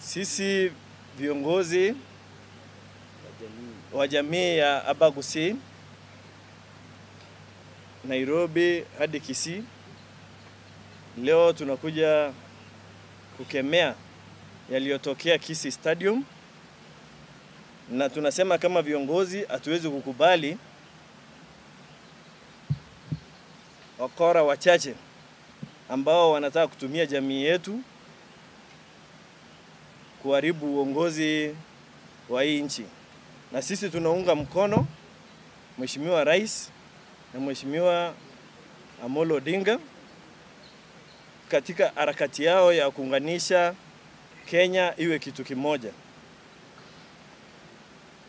Sisi viongozi wa jamii ya Abagusi, Nairobi hadi Kisii, leo tunakuja kukemea yaliyotokea Kisii Stadium, na tunasema kama viongozi hatuwezi kukubali wakora wachache ambao wanataka kutumia jamii yetu kuharibu uongozi wa hii nchi. Na sisi tunaunga mkono Mheshimiwa Rais na Mheshimiwa Amolo Odinga katika harakati yao ya kuunganisha Kenya iwe kitu kimoja.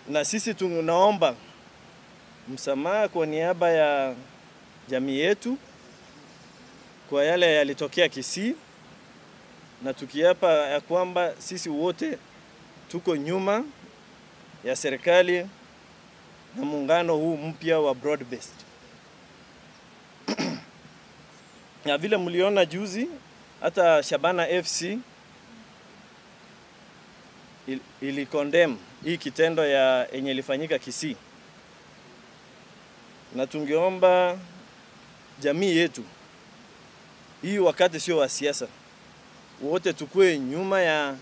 Na sisi tunaomba msamaha kwa niaba ya jamii yetu kwa yale yalitokea Kisii, na tukiapa ya kwamba sisi wote tuko nyuma ya serikali na muungano huu mpya wa broad based. Na vile mliona juzi hata Shabana FC ili condemn hii kitendo yenye ilifanyika Kisii. Na tungeomba jamii yetu hii wakati sio wa siasa, wote tukue nyuma ya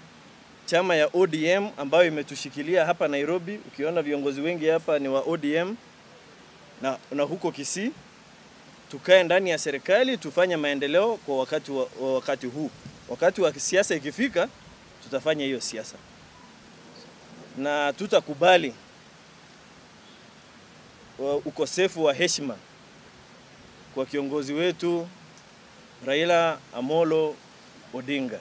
chama ya ODM ambayo imetushikilia hapa Nairobi. Ukiona viongozi wengi hapa ni wa ODM na huko Kisii, tukae ndani ya serikali tufanye maendeleo kwa wakati huu. Wakati wa siasa ikifika, tutafanya hiyo siasa. Na tutakubali ukosefu wa heshima kwa kiongozi wetu Raila Amolo Odinga.